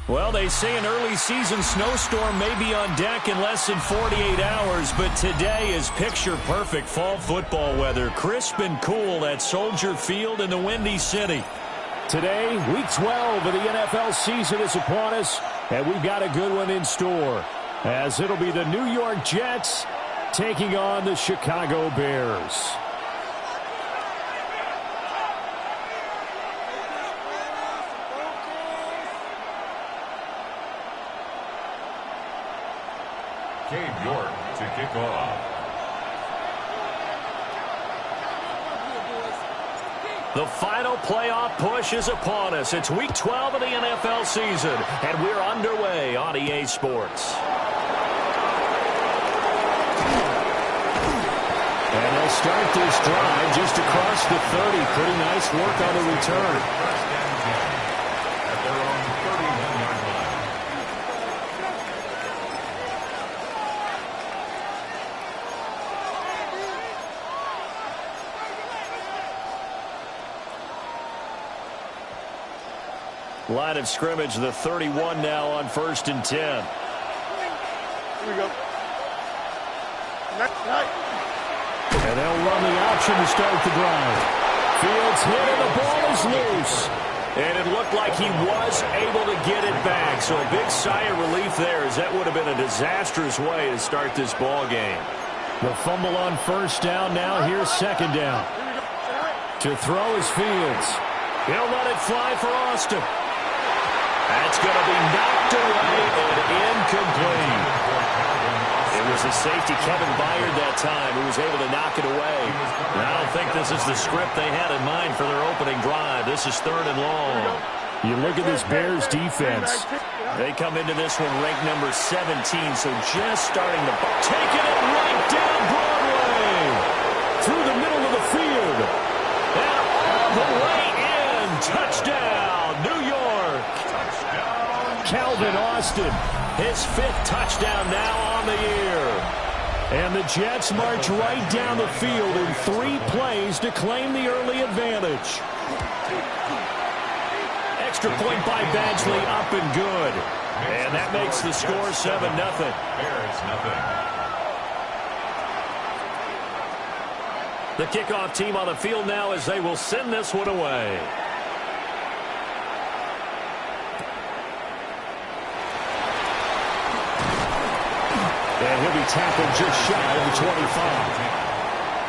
Well, they say an early season snowstorm may be on deck in less than 48 hours, but today is picture-perfect fall football weather. Crisp and cool at Soldier Field in the Windy City. Today, Week 12 of the NFL season is upon us, and we've got a good one in store, as it'll be the New York Jets taking on the Chicago Bears. York to kick off. The final playoff push is upon us. It's Week 12 of the NFL season, and we're underway on EA Sports. And they'll start this drive just across the 30. Pretty nice work on the return. At their own 31-yard line. Line of scrimmage, the 31 now on 1st and 10. Here we go. And they'll run the option to start the drive. Fields hit and the ball is loose. And it looked like he was able to get it back. So a big sigh of relief there, as that would have been a disastrous way to start this ball game. The fumble on 1st down now. Here's 2nd down. To throw is Fields. He'll let it fly for Austin. That's going to be knocked away and incomplete. It was the safety, Kevin Byard, that time, who was able to knock it away. And I don't think this is the script they had in mind for their opening drive. This is 3rd and long. You look at this Bears defense. They come into this one ranked number 17, so just starting to taking it right down Broadway. Through the middle of the field. And all the way in. Touchdown, New York. Calvin Austin, his 5th touchdown now on the year. And the Jets march right down the field in 3 plays to claim the early advantage. Extra point by Badgley, up and good. And that makes the score 7-0. Bears nothing. The kickoff team on the field now as they will send this one away. And he'll be tackled just shy of the 25.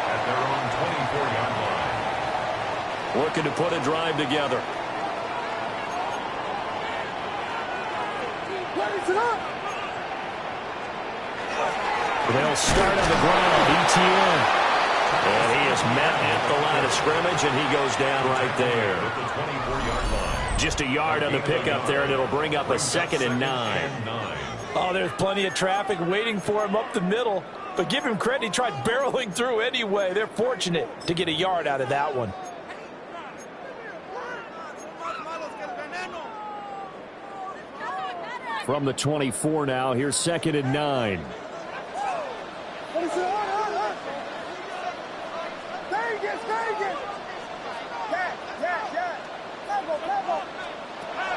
At their own 24-yard line. Looking to put a drive together. They'll start on the ground. ETN. And he is met at the line of scrimmage, and he goes down right there. At the 24-yard line. Just a yard on the pickup there, and it'll bring up a 2nd and 9. Oh, there's plenty of traffic waiting for him up the middle. But give him credit, he tried barreling through anyway. They're fortunate to get a yard out of that one. From the 24 now, here's 2nd and 9.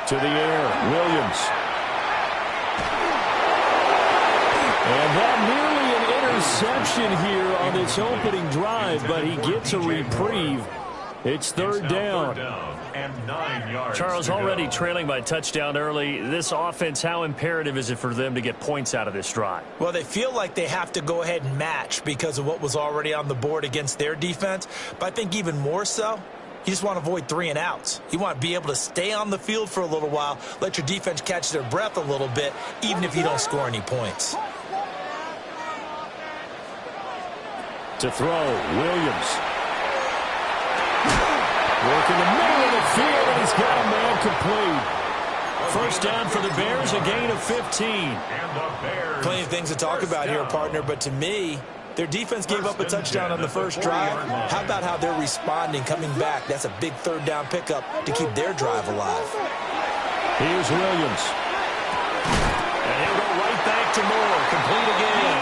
To the air, Williams. And that nearly an interception here on this opening drive, but he gets a reprieve. It's 3rd down. And 9 yards. Charles, already trailing by touchdown early. This offense, how imperative is it for them to get points out of this drive? Well, they feel like they have to go ahead and match because of what was already on the board against their defense. But I think even more so, you just want to avoid 3 and outs. You want to be able to stay on the field for a little while, let your defense catch their breath a little bit, even if you don't score any points. To throw, Williams. Working the middle of the field, and he's got a man complete. 1st down for the Bears, a gain of 15. And the Bears. Plenty of things to talk about here, partner, but to me, Their defense gave up a touchdown on the first drive. How about how they're responding, coming back? That's a big third-down pickup to keep their drive alive. Here's Williams. And he'll go right back to Moore. Complete again.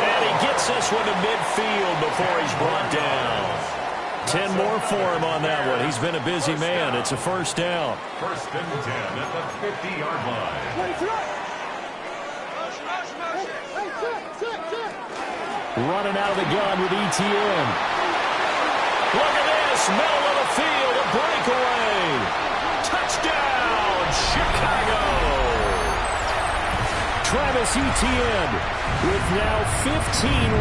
And he gets this one to midfield before he's brought down. 10 more for him on that one. He's been a busy man. It's a first down. First and 10 at the 50-yard line. Running out of the gun with ETN. Look at this. Middle of the field. A breakaway. Touchdown, Chicago. Travis Etienne with now 15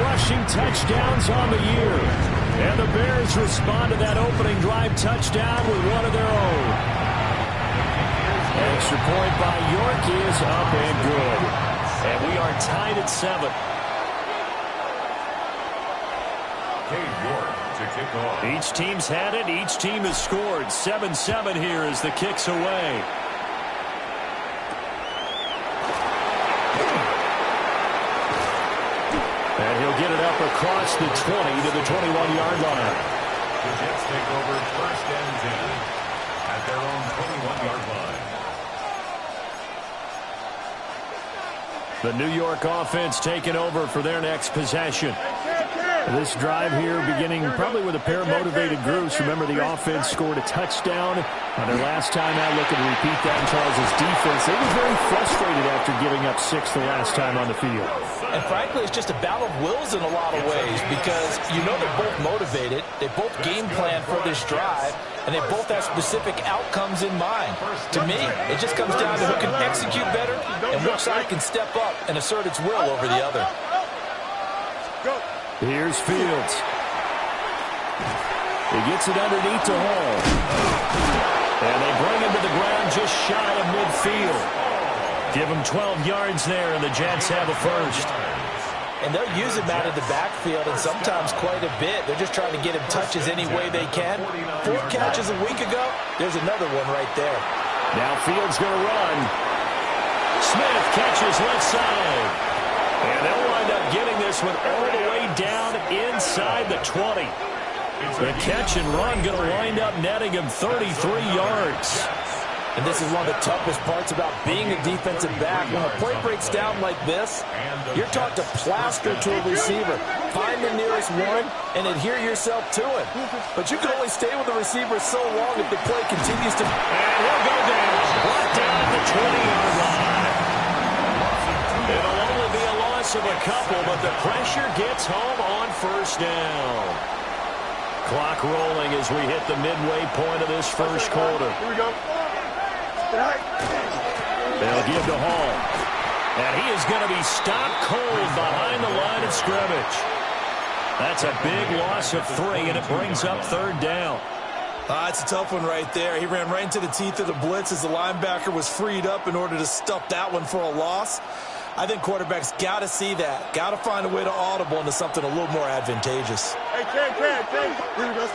rushing touchdowns on the year. And the Bears respond to that opening drive touchdown with one of their own. Extra point by York is up and good. And we are tied at 7. To kick off. Each team's had it. Each team has scored. 7-7 here as the kick's away. And he'll get it up across the 20 to the 21-yard line. The Jets take over first and 10 at their own 21-yard line. The New York offense taking over for their next possession. This drive here beginning probably with a pair of motivated groups. Remember, the offense scored a touchdown on their last time out. Looking to repeat that in Charles' defense. They were very frustrated after giving up 6 the last time on the field. And frankly, it's just a battle of wills in a lot of ways because you know they're both motivated. They both game plan for this drive, and they both have specific outcomes in mind. To me, it just comes down to who can execute better and which side can step up and assert its will over the other. Here's Fields. He gets it underneath to Hall. And they bring him to the ground just shy of midfield. Give him 12 yards there, and the Jets have a first. And they'll use him out of the backfield, and sometimes quite a bit. They're just trying to get him touches any way they can. 4 catches a week ago, there's another one right there. Now Fields going to run. Smith catches left side. And they'll wind up getting this one all the way down inside the 20. The catch and run going to wind up netting him 33 yards. And this is one of the toughest parts about being a defensive back. When a play breaks down like this, you're taught to plaster to a receiver. Find the nearest one and adhere yourself to it. But you can only stay with the receiver so long if the play continues to... And he'll go down. Brought down at the 20-yard line. It'll only be a loss of a couple, but the pressure gets home on first down. Clock rolling as we hit the midway point of this first quarter. Here we go. They'll give to Hall. And he is going to be stopped cold behind the line of scrimmage. That's a big loss of 3, and it brings up third down. It's a tough one right there. He ran right into the teeth of the blitz as the linebacker was freed up in order to stuff that one for a loss. I think quarterbacks got to see that. Got to find a way to audible into something a little more advantageous. Hey, Ken. Here we go.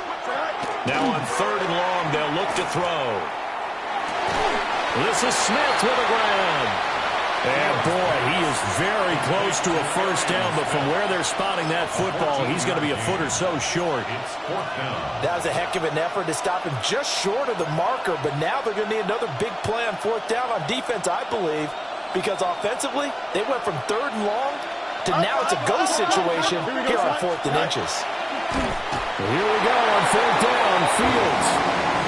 Now on third and long, they'll look to throw. This is Smith with the ground. And, boy, he is very close to a first down, but from where they're spotting that football, he's going to be a foot or so short. That was a heck of an effort to stop him just short of the marker, but now they're going to need another big play on fourth down on defense, I believe, because offensively, they went from third and long to now it's a go situation here on fourth and inches. Here we go on fourth down, Fields.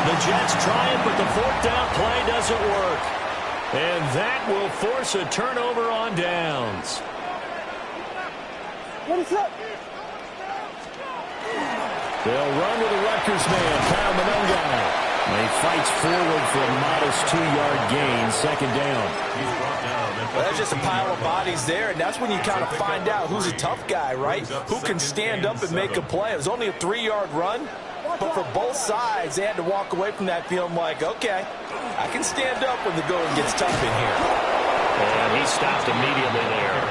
The Jets try it, but the fourth down play doesn't work. And that will force a turnover on downs. What is up? They'll run with a Rutgers man, Kyle Monongai. And he fights forward for a modest 2-yard gain, second down. Well, that's just a pile of bodies there, and that's when you kind of find out who's a tough guy, right? Who can stand up and make a play. It was only a 3-yard run, but for both sides, they had to walk away from that feeling like, okay, I can stand up when the going gets tough in here. And he stopped immediately there.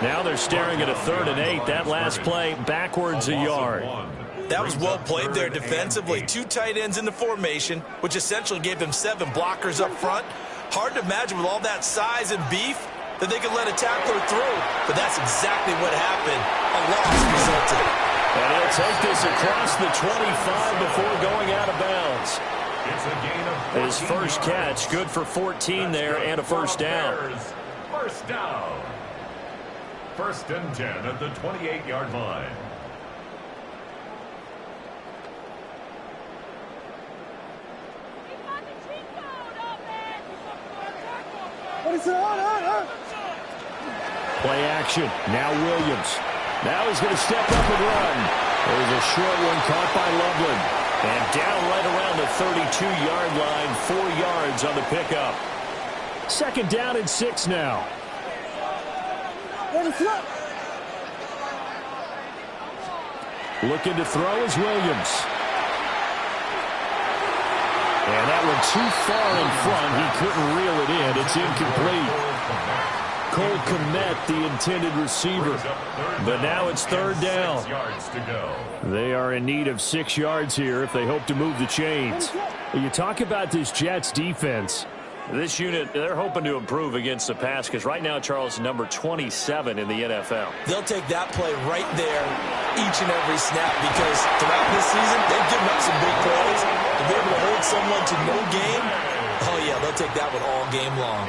Now they're staring at a 3rd and 8. That last play backwards a yard. That was well played there defensively. 2 tight ends in the formation, which essentially gave them 7 blockers up front. Hard to imagine with all that size and beef, that they could let a tackler through, but that's exactly what happened. A loss resulted. And he'll take this across the 25 before going out of bounds. It's a gain of His first catch, good for 14 there and a first down. First down. 1st and 10 at the 28-yard line. Play action. Now Williams. Now he's going to step up and run. There's a short one caught by Loveland. And down right around the 32-yard line, 4 yards on the pickup. 2nd down and 6 now. Looking to throw is Williams. And that one too far in front. He couldn't reel it in. It's incomplete. Cole Kmet, the intended receiver. But now it's 3rd down. They are in need of 6 yards here if they hope to move the chains. You talk about this Jets defense. This unit, they're hoping to improve against the pass because right now, Charles, number 27 in the NFL. They'll take that play right there each and every snap because throughout this season, they've given up some big plays. To be able to hold someone to no gain, oh, yeah, they'll take that one all game long.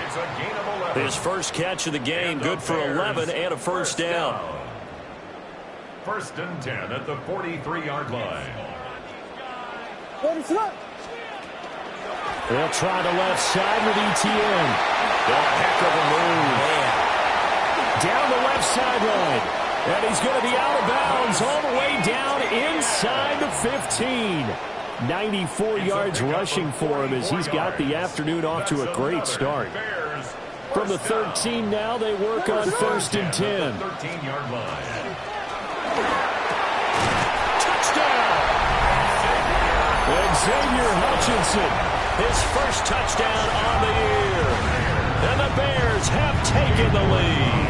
His first catch of the game, good for 11 and a first down. 1st and 10 at the 43-yard line. They'll try the left side with ETN. A heck of a move. Down the left sideline. And he's going to be out of bounds all the way down inside the 15. 94 yards rushing for him as he's got the afternoon off to a great start. From the 13 now, they work on 1st and 10. Touchdown. Xavier Hutchinson, His first touchdown on the year. And the Bears have taken the lead.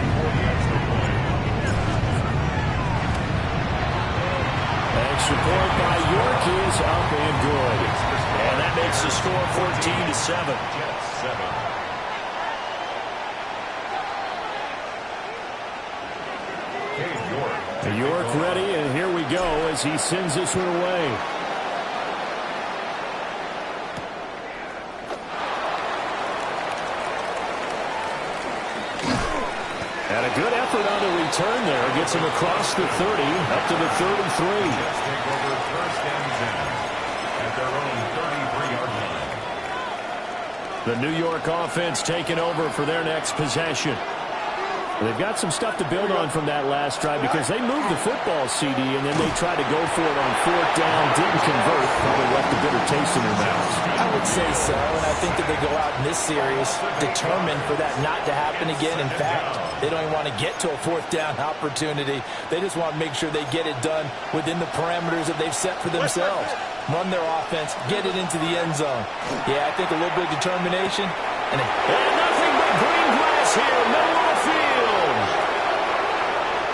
extra point by York is up and good. And that makes the score 14-7. York ready, and here we go as he sends this one away. And a good effort on the return there. Gets him across the 30, up to the 33. The New York offense taking over for their next possession. They've got some stuff to build on from that last drive because they moved the football, CD, and then they tried to go for it on 4th down, didn't convert, probably left a bitter taste in their mouths. I would say so, and I think that they go out in this series determined for that not to happen again. In fact, they don't even want to get to a 4th down opportunity. They just want to make sure they get it done within the parameters that they've set for themselves. Run their offense, get it into the end zone. Yeah, I think a little bit of determination. And nothing but green grass here, middle of the field.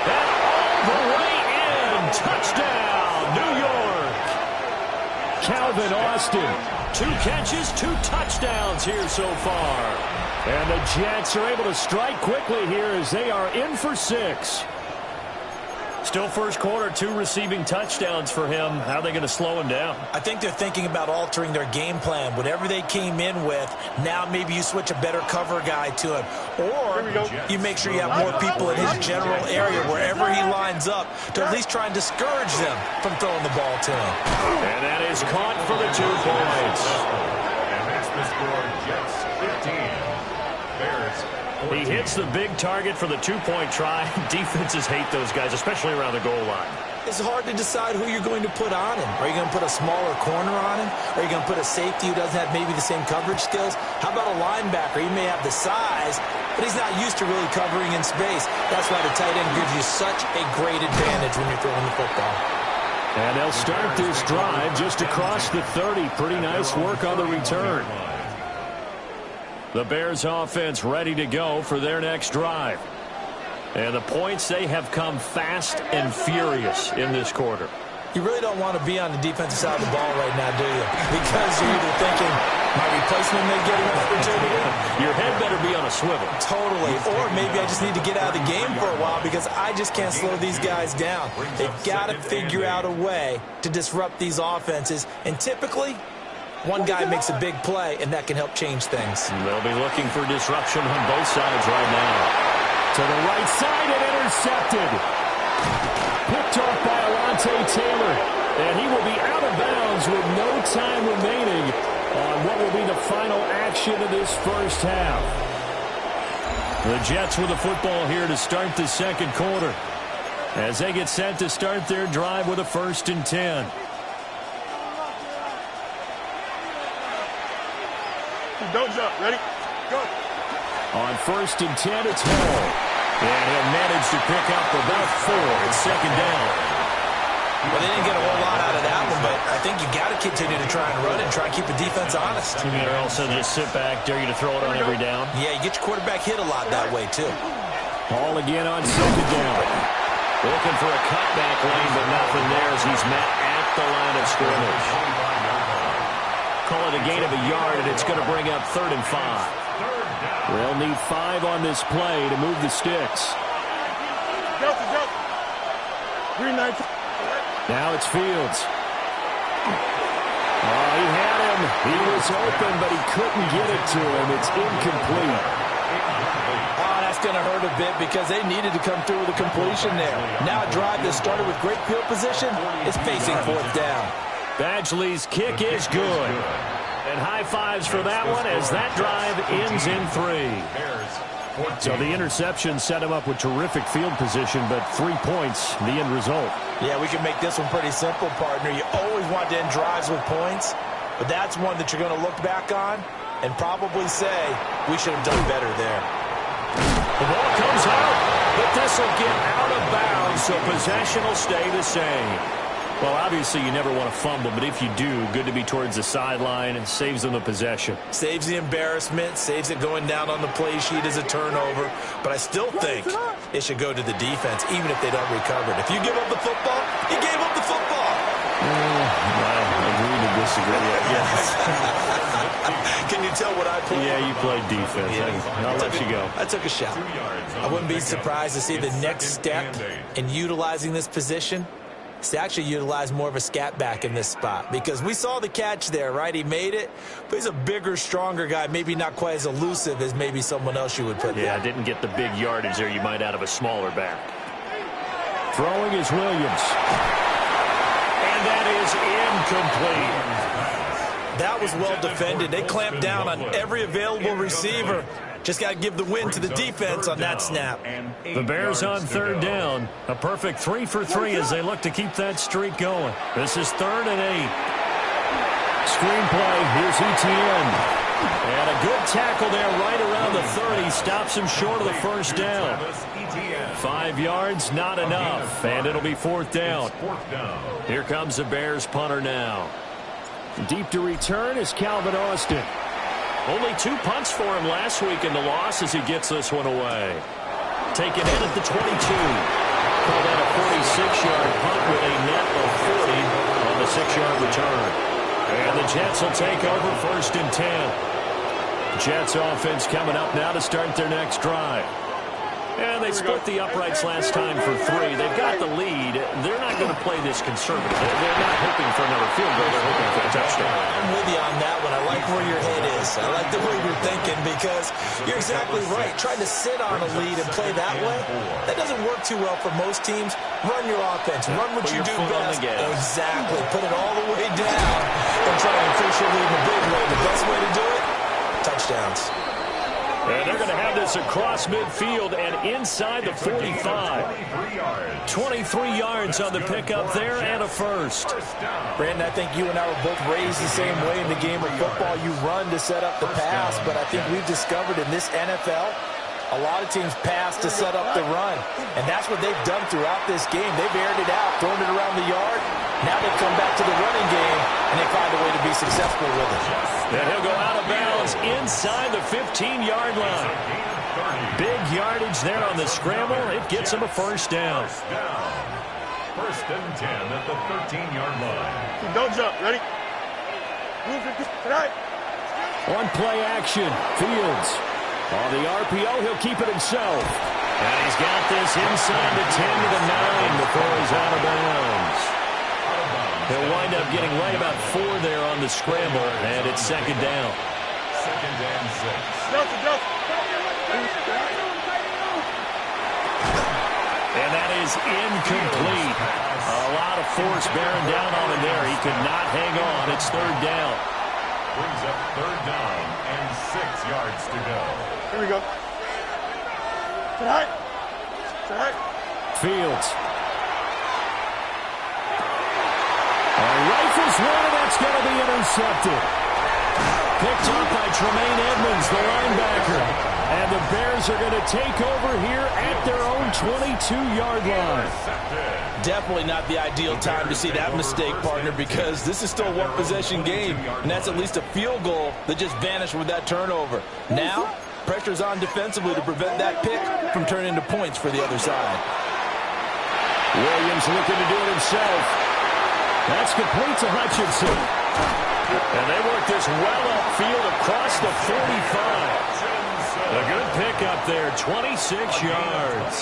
And all the way in. Touchdown, New York. Calvin Austin. 2 catches, 2 touchdowns here so far. And the Jets are able to strike quickly here as they are in for 6. Still first quarter, 2 receiving touchdowns for him. How are they going to slow him down? I think they're thinking about altering their game plan. Whatever they came in with, now maybe you switch a better cover guy to him. Or you make sure you have more people in his general area, wherever he lines up, to at least try and discourage them from throwing the ball to him. And that is caught for the 2 points. And that's the score, Jets 15. Bears 14. He hits the big target for the 2-point try. Defenses hate those guys, especially around the goal line. It's hard to decide who you're going to put on him. Are you going to put a smaller corner on him? Are you going to put a safety who doesn't have maybe the same coverage skills? How about a linebacker? He may have the size, but he's not used to really covering in space. That's why the tight end gives you such a great advantage when you're throwing the football. And they'll start this drive just across the 30. Pretty nice work on the return. The Bears offense ready to go for their next drive. And the points, they have come fast and furious in this quarter. You really don't want to be on the defensive side of the ball right now, do you? Because you're either thinking, My replacement may get an opportunity. Your head better be on a swivel. Totally. Or maybe I just need to get out of the game for a while because I just can't slow these guys down. They've got to figure out a way to disrupt these offenses. And typically, one guy makes a big play, and that can help change things. They'll be looking for disruption on both sides right now. To the right side and intercepted. Picked off by Alontae Taylor. And he will be out of bounds with no time remaining on what will be the final action of this first half. The Jets with the football here to start the second quarter as they get set to start their drive with a 1st and 10. Don't jump. Ready? Go. On 1st and 10, it's Hall. And he'll manage to pick up about 4. It's 2nd down. Well, they didn't get a whole lot out of that one, but I think you got to continue to try and run and try and keep the defense honest. Or also just sit back, dare you to throw it on every down. Yeah, you get your quarterback hit a lot that way, too. Hall again on 2nd down. Looking for a cutback lane, but nothing there as he's met at the line of scrimmage. Call it a gain of a yard, and it's going to bring up 3rd and 5. They'll need 5 on this play to move the sticks. Go. 3-9. Now it's Fields. Oh, he had him. He was open, but he couldn't get it to him. It's incomplete. Oh, that's going to hurt a bit because they needed to come through with a completion there. Now a drive that started with great field position is facing 4th down. Badgley's kick is good. And high fives for that one as that drive ends in 3. So the interception set him up with terrific field position, but 3 points, the end result. Yeah, we can make this one pretty simple, partner. You always want to end drives with points, but that's one that you're going to look back on and probably say, we should have done better there. The ball comes out, but this will get out of bounds, so possession will stay the same. Well, obviously, you never want to fumble, but if you do, good to be towards the sideline and saves them the possession. Saves the embarrassment, saves it going down on the play sheet as a turnover. But I still think it should go to the defense, even if they don't recover it. If you give up the football, you gave up the football. I agree to disagree, I guess. Can you tell what I played? Yeah, you played defense. Yeah. I'll let you go. I took a shot. I wouldn't be surprised to see the next step in utilizing this position to actually utilize more of a scat back in this spot, because we saw the catch there, right? He made it, but he's a bigger, stronger guy, maybe not quite as elusive as maybe someone else you would put there. Yeah, didn't get the big yardage there you might out of a smaller back. Throwing is Williams. And that is incomplete. That was well defended. They clamped down on every available receiver. Just got to give the win to the defense on that snap. The Bears on 3rd down. A perfect 3 for 3 as they look to keep that streak going. This is 3rd and 8. Screenplay. Here's Etienne. And a good tackle there right around the 30. Stops him short of the 1st down. 5 yards, not enough. And it'll be 4th down. Here comes the Bears punter now. Deep to return is Calvin Austin. Only 2 punts for him last week in the loss as he gets this one away. Taken in at the 22. Call that a 46-yard punt with a net of 40 on the 6-yard return. And the Jets will take over 1st and 10. Jets offense coming up now to start their next drive. And they split the uprights last time for 3. They've got the lead. They're not going to play this conservative. They're not hoping for another field goal. They're hoping for a touchdown. I'm with you on that one. I like where your head is. I like the way you're thinking, because you're exactly right. Trying to sit on a lead and play that way, that doesn't work too well for most teams. Run your offense. Run what you do best. Exactly. Put it all the way down and try and increase your lead in a big way. The best way to do it, touchdowns. And they're going to have this across midfield and inside the 45. 23 yards on the pickup there and a first. Brandon, I think you and I were both raised the same way in the game of football. You run to set up the pass, but I think we've discovered in this NFL, a lot of teams pass to set up the run. And that's what they've done throughout this game. They've aired it out, thrown it around the yard. Now they come back to the running game, and they find a way to be successful with it. And he'll go out of bounds inside the 15-yard line. Big yardage there on the scramble. It gets him a 1st down. 1st and 10 at the 13-yard line. Don't jump. Ready? Move it. Right. On play action, Fields. On the RPO, he'll keep it himself. And he's got this inside the 10 to the 9 before he's out of bounds. He'll wind up getting right about 4 there on the scramble, and it's second down. Second and 6. And that is incomplete. A lot of force bearing down on him there. He could not hang on. It's third down. Brings up third down and 6 yards to go. Here we go. Tonight. Fields. Rifles one, and that's going to be intercepted. Picked up by Tremaine Edmonds, the linebacker. And the Bears are going to take over here at their own 22-yard line. Definitely not the ideal time to see that mistake, partner, because this is still a one-possession game, and that's at least a field goal that just vanished with that turnover. Now, pressure's on defensively to prevent that pick from turning into points for the other side. Williams looking to do it himself. That's complete to Hutchinson. And they work this well upfield across the 45. A good pickup there, 26 yards.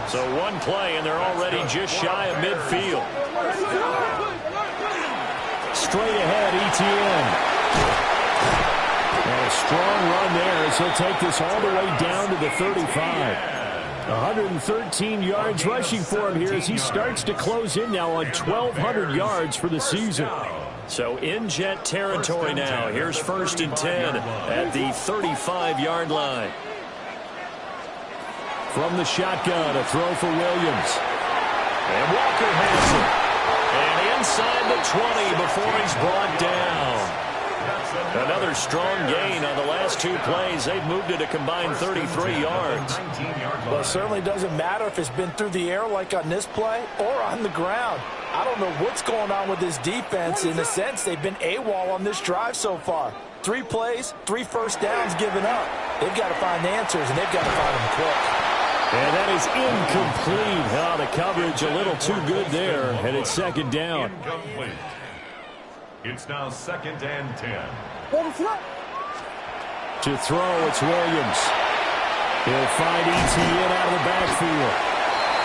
So one play, and they're already just shy of midfield. Straight ahead, ETN. And a strong run there as he'll take this all the way down to the 35. 113 yards rushing for him here as he starts to close in now on 1,200 yards for the season. So in Jet territory now. Here's first and 10 at the 35-yard line. From the shotgun, a throw for Williams. And Walker has it. And inside the 20 before he's brought down. Another strong gain on the last 2 plays. They've moved it a combined 33 yards. Well, it certainly doesn't matter if it's been through the air like on this play or on the ground. I don't know what's going on with this defense. In a sense, they've been AWOL on this drive so far. 3 plays, 3 first downs given up. They've got to find answers, and they've got to find them quick. And that is incomplete. Oh, the coverage a little too good there, and it's second down. Incomplete. It's now second and 10. To throw, it's Williams. He'll find ETN out of the backfield.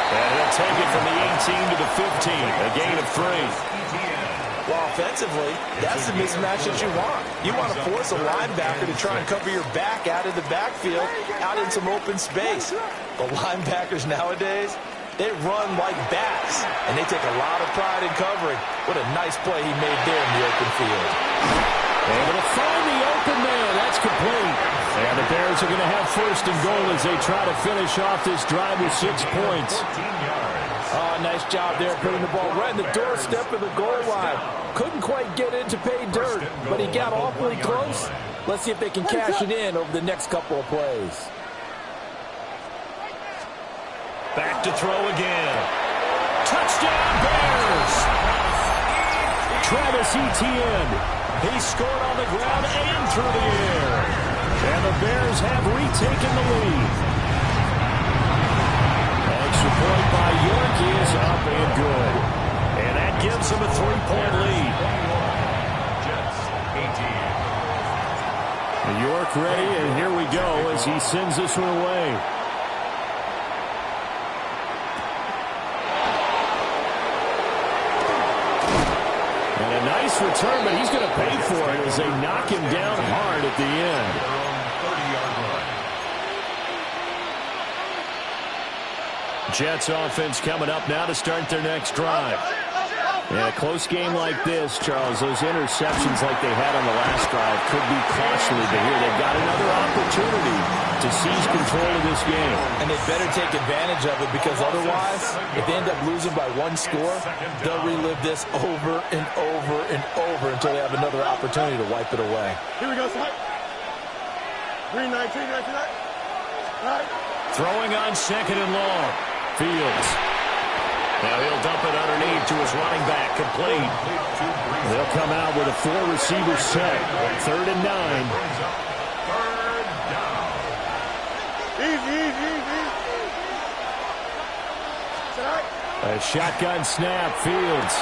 And he'll take it from the 18 to the 15, a gain of 3. Well, offensively, that's the mismatch that you want. You want to force a linebacker to try and cover your back out of the backfield, out in some open space. The linebackers nowadays, they run like bats, and they take a lot of pride in covering. What a nice play he made there in the open field. Able to find the open man. That's complete. And the Bears are going to have first and goal as they try to finish off this drive with 6 points. Oh, nice job there putting the ball right in the doorstep of the goal line. Couldn't quite get in to pay dirt, but he got awfully close. Let's see if they can cash it in over the next couple of plays. Back to throw again. Touchdown, Bears! Travis Etienne. He scored on the ground and through the air. And the Bears have retaken the lead. Extra point by York is up and good. And that gives them a 3-point lead. York ready, and here we go as he sends this one away. Nice return, but he's going to pay for it as they knock him down hard at the end. Jets offense coming up now to start their next drive. In a close game like this, Charles, those interceptions like they had on the last drive could be costly, but here they've got another opportunity to seize control of this game. And they better take advantage of it, because otherwise, if they end up losing by 1 score, they'll relive this over and over and over until they have another opportunity to wipe it away. Here we go, son. Green 19, right. Throwing on second and long. Fields. Now he'll dump it underneath to his running back, complete. They'll come out with a 4-receiver set. 3rd and 9. Easy. A shotgun snap, Fields.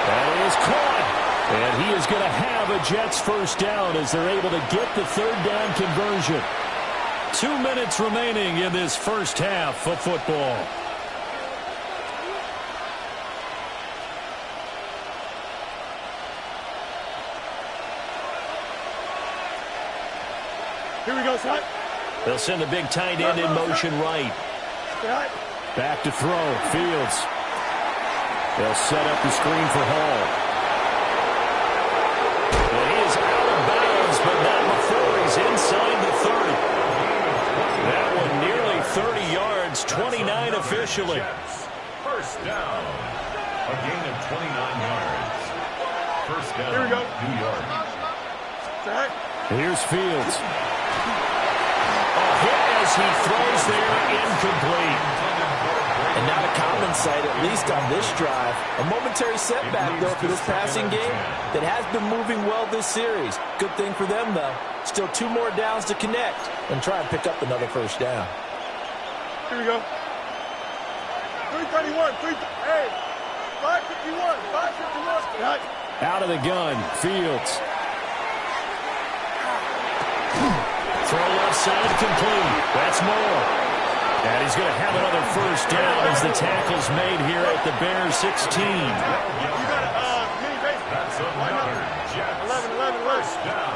That is caught. And he is going to have a Jets first down as they're able to get the third down conversion. 2 minutes remaining in this first half of football. Here we go, son. They'll send the big tight end in motion right. Back to throw. Fields. They'll set up the screen for Hall. And he is out of bounds, but not before he's inside the 30. That one nearly 30 yards, 29 officially. First down. A gain of 29 yards. First down. Here we go. New York. Here's Fields. A hit as he throws there, incomplete. And not a common sight, at least on this drive. A momentary setback, though, for this passing game that has been moving well this series. Good thing for them, though. Still 2 more downs to connect and try and pick up another first down. Here we go. 331. 551. 551. Out of the gun, Fields. Throw left side complete. That's more. And he's going to have another first down as the tackle's made here at the Bears 16. You got a mini base. That's another Jets. 11. First down.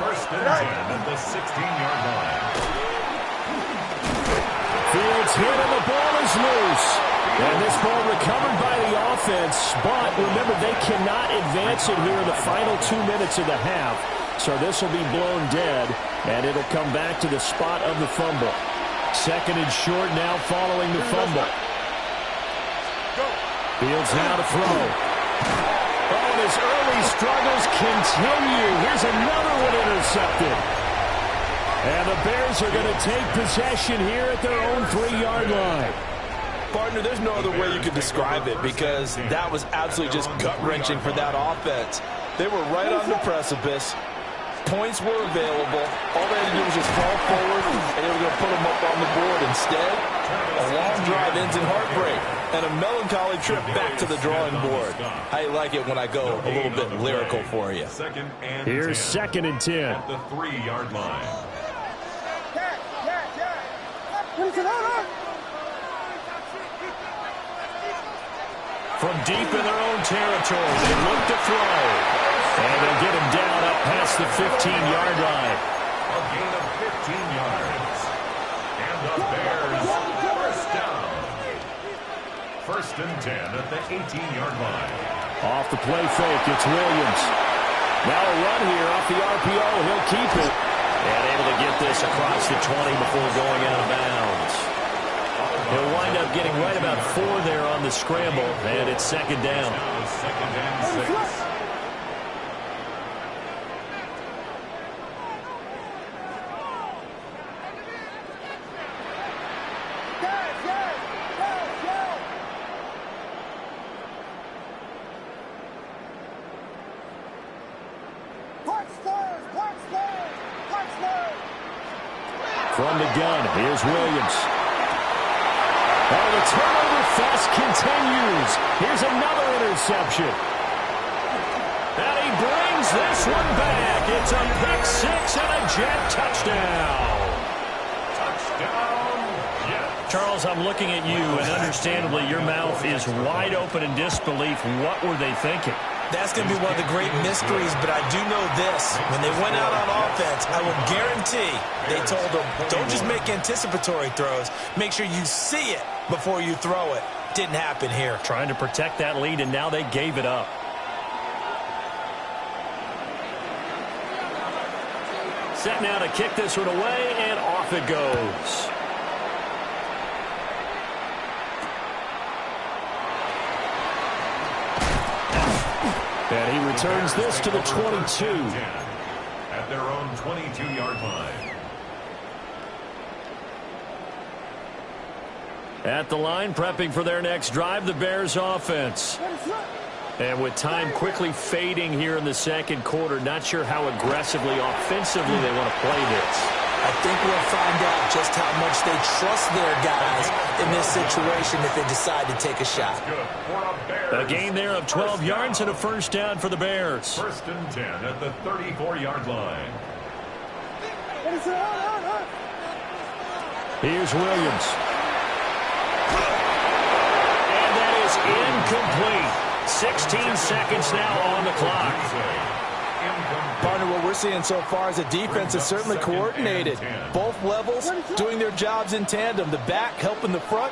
First and 10 at the 16-yard line. Fields hit and the ball is loose. And this ball recovered by the offense. But remember, they cannot advance it here in the final 2 minutes of the half. So this will be blown dead, and it'll come back to the spot of the fumble. Second and short now following the fumble. Fields now to throw. Oh, and his early struggles continue. Here's another one intercepted. And the Bears are going to take possession here at their own 3-yard line. Partner, there's no other way you could describe it because that was absolutely just gut-wrenching for that offense. They were right on the precipice. Points were available. All they had to do was just fall forward, and they were going to put them up on the board. Instead, a long drive ends in heartbreak and a melancholy trip back to the drawing board. How you like it when I go a little bit lyrical for you? Here's 2nd and 10. At the 3-yard line. From deep in their own territory, they look to throw. And they'll get him down up past the 15-yard line. A gain of 15 yards. And the Bears first down. First and 10 at the 18-yard line. Off the play fake, it's Williams. Now a run here off the RPO. He'll keep it. And able to get this across the 20 before going out of bounds. He'll wind up getting right about 4 there on the scramble, and it's second down. Second and 6. From the gun, here's Williams. Oh, the turnover fest continues. Here's another interception. And he brings this one back. It's a pick 6 and a Jet touchdown. Touchdown, Jets. Charles, I'm looking at you, and understandably, your mouth is wide open in disbelief. What were they thinking? That's going to be one of the great mysteries, but I do know this. When they went out on offense, I will guarantee they told them, don't just make anticipatory throws. Make sure you see it before you throw it. Didn't happen here. Trying to protect that lead, and now they gave it up. Set now to kick this one away, and off it goes. And he returns this to the 22. At their own 22-yard line. At the line, prepping for their next drive, the Bears offense. And with time quickly fading here in the second quarter, not sure how aggressively, offensively they want to play this. I I think we'll find out just how much they trust their guys in this situation if they decide to take a shot. A gain there of 12 yards and a first down for the Bears. First and 10 at the 34-yard line. Here's Williams. And that is incomplete. 16 seconds now on the clock. Partner, what we're seeing so far is the defense is certainly coordinated. Both levels doing their jobs in tandem. The back helping the front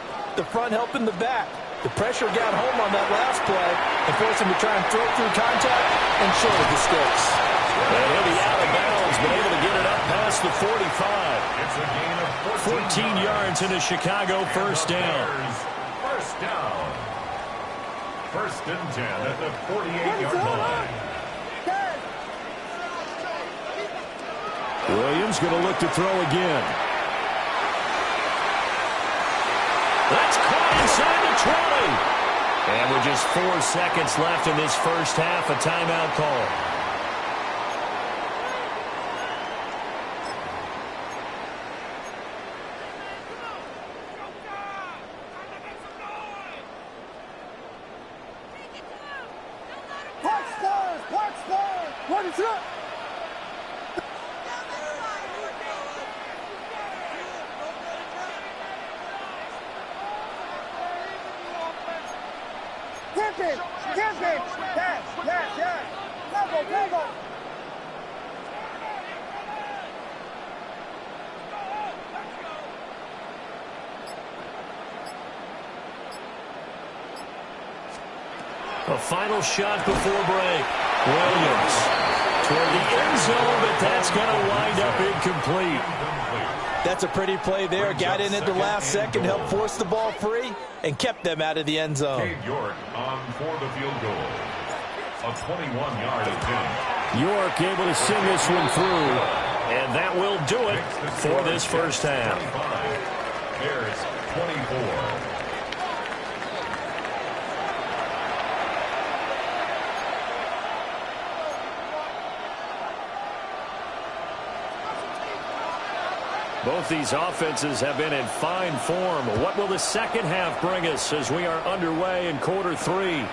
helping the back. The pressure got home on that last play and forced him to try and throw through contact and short of the sticks. And he'll be out of bounds, but able to get it up past the 45. It's a gain of 14 yards in a Chicago first down. First down. First and 10 at the 48-yard line. Williams going to look to throw again. That's caught inside the 20. And with just 4 seconds left in this first half, a timeout call. What is up? Yes. Go. A final shot before break. Williams toward the end zone, but that's going to wind up incomplete. That's a pretty play there. Got in at the last second, helped force the ball free, and kept them out of the end zone. Cade York on for the field goal. A 21-yard attempt. York able to send this one through, and that will do it for this first half. 25. Bears 24. Both these offenses have been in fine form. What will the second half bring us as we are underway in quarter 3?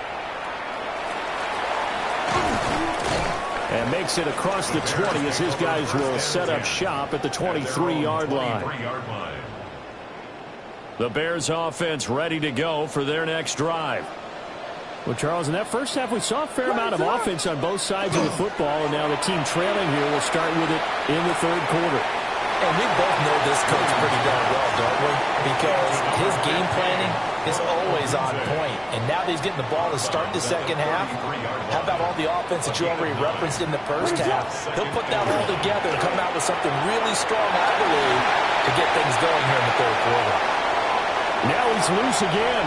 And makes it across the 20 as his guys will set up shop at the 23-yard line. The Bears offense ready to go for their next drive. Well, Charles, in that first half, we saw a fair amount of offense on both sides of the football, and now the team trailing here will start with it in the third quarter. And we both know this coach pretty darn well, don't we? Because his game planning is always on point. And now that he's getting the ball to start the second half, how about all the offense that you already referenced in the first half? He'll put that all together and come out with something really strong, I believe, to get things going here in the third quarter. Now he's loose again.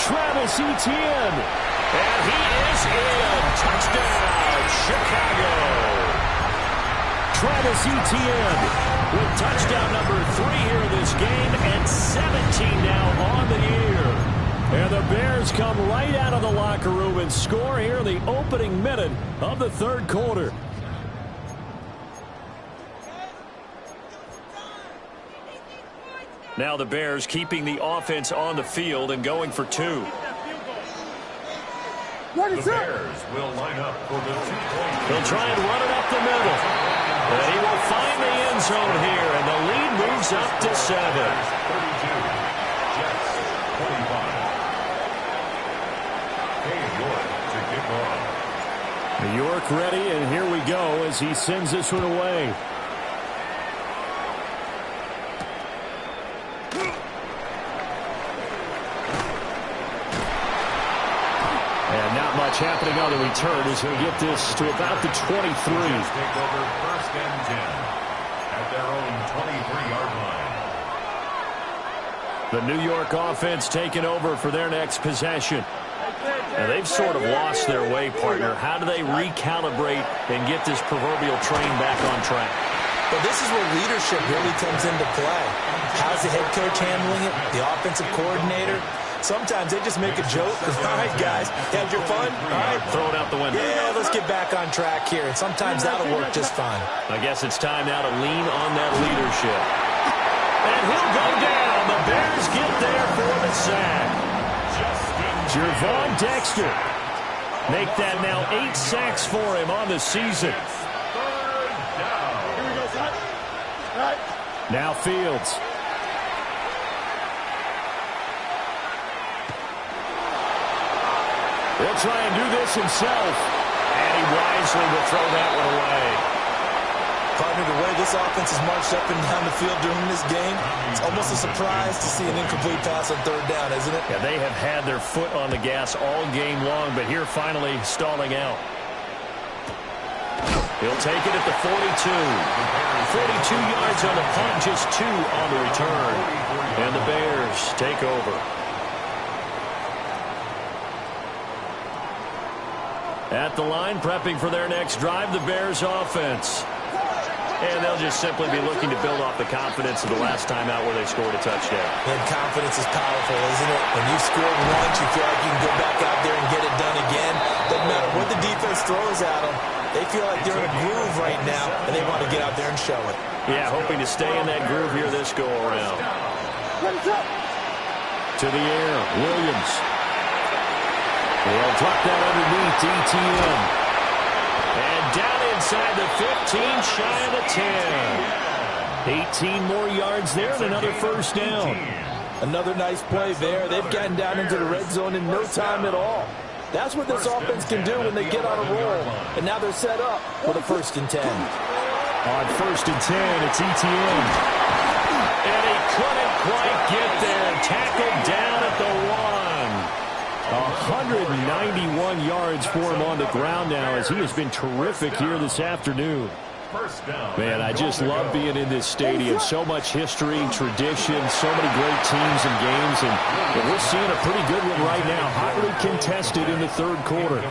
Travis Etienne. And he is in. Touchdown, Chicago. Travis Etienne with touchdown number 3 here in this game and 17 now on the year. And the Bears come right out of the locker room and score here in the opening minute of the third quarter. Now the Bears keeping the offense on the field and going for 2. The Bears will line up for the 2-point. He'll try and run it up the middle. And he will find the end zone here, and the lead moves up to 7. 32. Jets 25. Cade York to kick off. York ready, and here we go as he sends this one away. And not much happening on the return as he'll get this to about the 23. Take over first and 10 at their own 23-yard line. The New York offense taking over for their next possession. And they've sort of lost their way, partner. How do they recalibrate and get this proverbial train back on track? Well, this is where leadership really comes into play. How's the head coach handling it? The offensive coordinator? Sometimes they just make a joke. All right, guys, had your fun? All right. Throw it out the window. Yeah, let's get back on track here. And sometimes that'll work just fine. I guess it's time now to lean on that leadership. And he'll go down. The Bears get there for the sack. Gervon Dexter. Make that now 8 sacks for him on the season. Now Fields. He'll try and do this himself. And he wisely will throw that one away. Partner, the way this offense has marched up and down the field during this game, it's almost a surprise to see an incomplete pass on third down, isn't it? Yeah, they have had their foot on the gas all game long, but here finally stalling out. He'll take it at the 42. 42 yards on the punt, just 2 on the return. And the Bears take over. At the line, prepping for their next drive, the Bears offense. And they'll just simply be looking to build off the confidence of the last time out where they scored a touchdown. And confidence is powerful, isn't it? When you've scored once, you feel like you can go back out there and get it done again. Doesn't matter what the defense throws at them. They feel like they're in a groove right now, and they want to get out there and show it. Yeah, hoping to stay in that groove here this go-around. To the air, Williams. They'll drop that underneath ETN. And down inside the 15, shy of the 10. 18 more yards there and another first down. Another nice play there. They've gotten down into the red zone in no time at all. That's what this offense can do when they get on a roll. And now they're set up for the 1st and 10. On 1st and 10, it's ETN. And he couldn't quite get there. Tackled down at the 1. 191 yards for him on the ground now as he has been terrific here this afternoon. Man, I just love being in this stadium. So much history, tradition, so many great teams and games. And we're seeing a pretty good one right now. Hotly contested in the 3rd quarter.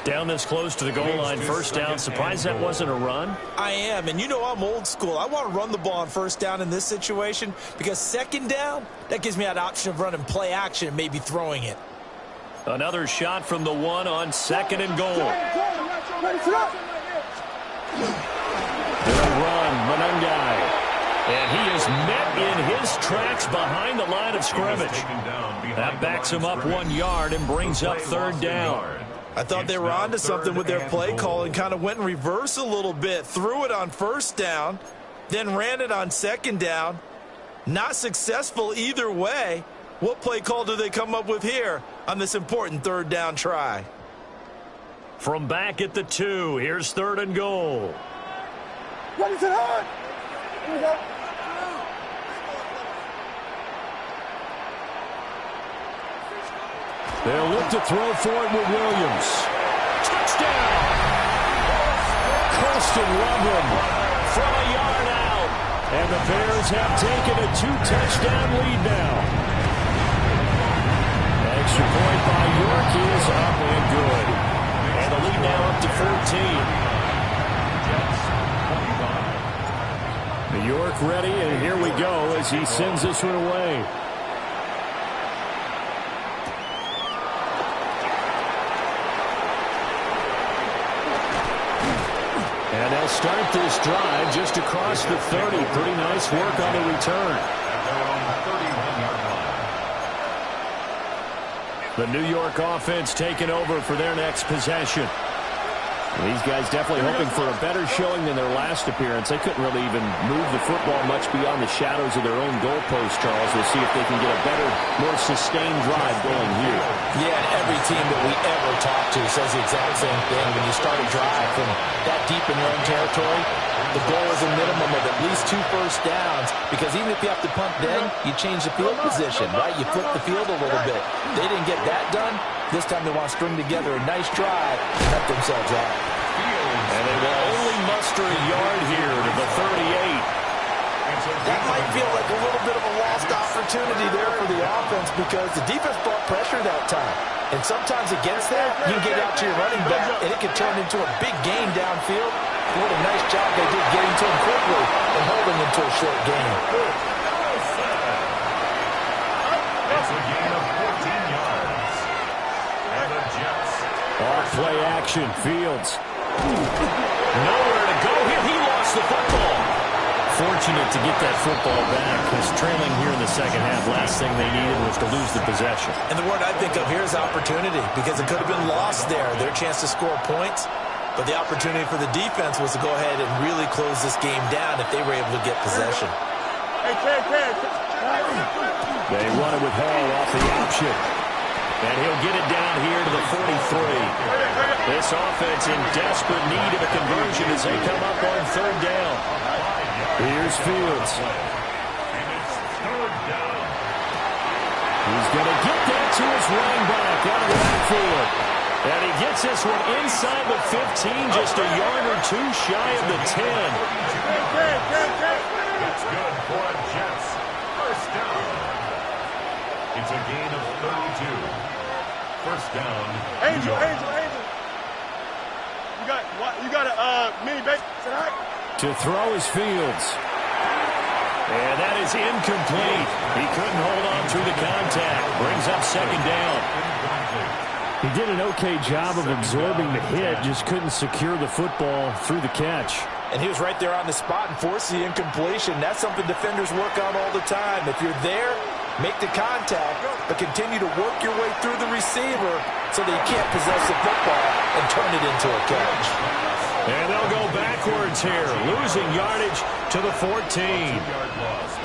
Down this close to the goal line, first down. Surprised that wasn't a run? I am, and you know I'm old school. I want to run the ball on first down in this situation because 2nd down, that gives me that option of running play action and maybe throwing it. Another shot from the 1 on 2nd and goal. They'll run, Monungai. And he is met in his tracks behind the line of scrimmage. That backs him up 1 yard and brings up 3rd down. I thought they were onto something with their play call and kind of went in reverse a little bit. Threw it on first down, then ran it on 2nd down. Not successful either way. What play call do they come up with here on this important 3rd down try? From back at the 2, here's 3rd and goal. What is it on? Here we go. They'll look to throw for it with Williams. Touchdown! Colston Loveland From a yard out. And the Bears have taken a 2-touchdown lead now. Extra point by York is up and good. And the lead now up to 14. New York ready, and here we go as he sends this one away. And they'll start this drive just across the 30. Pretty nice work on the return. The New York offense taking over for their next possession. These guys definitely hoping for a better showing than their last appearance. They couldn't really even move the football much beyond the shadows of their own goalpost, Charles. We'll see if they can get a better, more sustained drive going here. Yeah, every team that we ever talk to says the exact same thing. When you start a drive from that deep in your own territory, the goal is a minimum of at least 2 first downs, because even if you have to punt then, you change the field position, right? You flip the field a little bit. They didn't get that done. This time they want to string together a nice drive and help themselves out. And they will only muster a yard here to the 38. That might feel like a little bit of a lost opportunity there for the offense because the defense brought pressure that time. And sometimes it gets there, you can get out to your running back, and it can turn into a big gain downfield. What a nice job they did getting to him quickly and holding him to a short gain. It's a gain of 14 action. Fields. Nowhere to go here. He lost the football. Fortunate to get that football back, because trailing here in the second half, last thing they needed was to lose the possession. And the word I think of here is opportunity, because it could have been lost there. Their chance to score points, but the opportunity for the defense was to go ahead and really close this game down if they were able to get possession. They run it with Hall off the option. And he'll get it down here to the 43. This offense in desperate need of a conversion as they come up on third down. Here's Fields. And it's third down. He's going to get that to his running back out of the backfield. And he gets this one inside the 15, just a yard or two shy of the 10. It's good for a Jets first down. It's a gain of 32. First down. Angel. You got a mini base tonight? To throw is Fields. And that is incomplete. He couldn't hold on through the contact. Brings up second down. He did an okay job of absorbing the hit, just couldn't secure the football through the catch. And he was right there on the spot and forced the incompletion. That's something defenders work on all the time. If you're there, make the contact, but continue to work your way through the receiver so that you can't possess the football and turn it into a catch. And they'll go backwards here, losing yardage to the 14.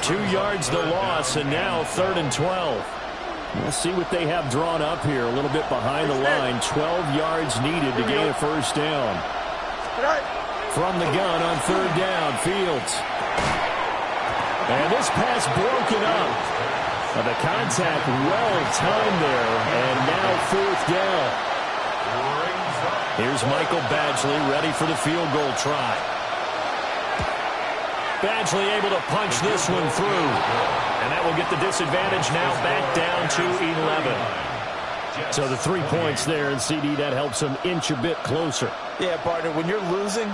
2 yards the loss, and now 3rd and 12. We'll see what they have drawn up here, a little bit behind the line. 12 yards needed to gain a first down. From the gun on third down, Fields. And this pass broken up. The contact well timed there, and now 4th down. Here's Michael Badgley ready for the field goal try. Badgley able to punch this one through. And that will get the disadvantage now back down to 11. So the 3 points there, and CD, that helps them inch a bit closer. Yeah, partner, when you're losing,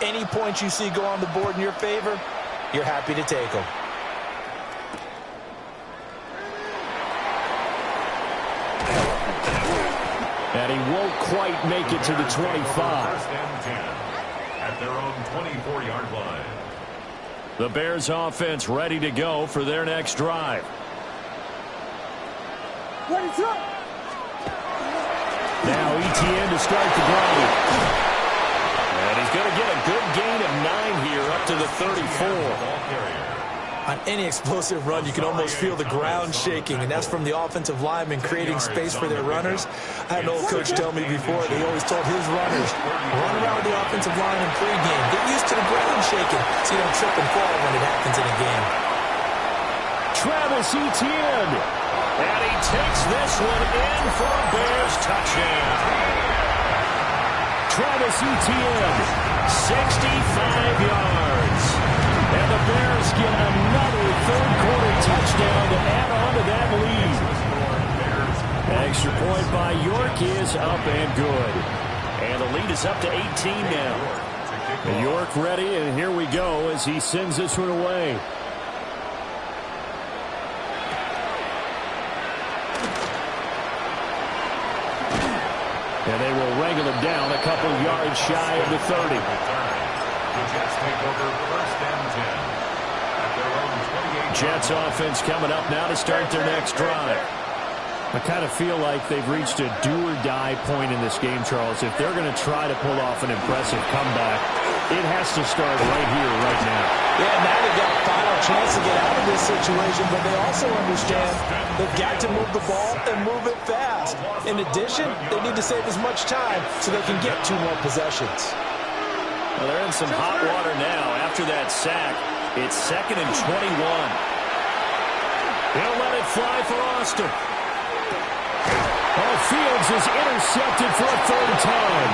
any points you see go on the board in your favor, you're happy to take them. And he won't quite make it to the 25. First and 10 at their own 24-yard line. The Bears offense ready to go for their next drive. Now ETN to start the drive. And he's going to get a good gain of 9 here up to the 34. On any explosive run, you can almost feel the ground shaking, and that's from the offensive linemen creating space for their runners. I had an old coach tell me before that he always told his runners, run around with the offensive line in pregame. Get used to the ground shaking so you don't trip and fall when it happens in a game. Travis Etienne. And he takes this one in for a Bears touchdown. Travis Etienne, 65 yards. and the Bears get another third-quarter touchdown to add on to that lead. Extra point by York is up and good. And the lead is up to 18 now. And York ready, and here we go as he sends this one away. And they will wrangle him down a couple yards shy of the 30. The Jets take over first and 10 at their own 28. Jets offense coming up now to start their next drive. I kind of feel like they've reached a do-or-die point in this game, Charles. If they're going to try to pull off an impressive comeback, it has to start right here, right now. Yeah, now they've got a final chance to get out of this situation, but they also understand they've got to move the ball and move it fast. In addition, they need to save as much time so they can get 2 more possessions. Well, they're in some hot water now. After that sack, it's 2nd and 21. He'll let it fly for Austin. Fields is intercepted for a 3rd time.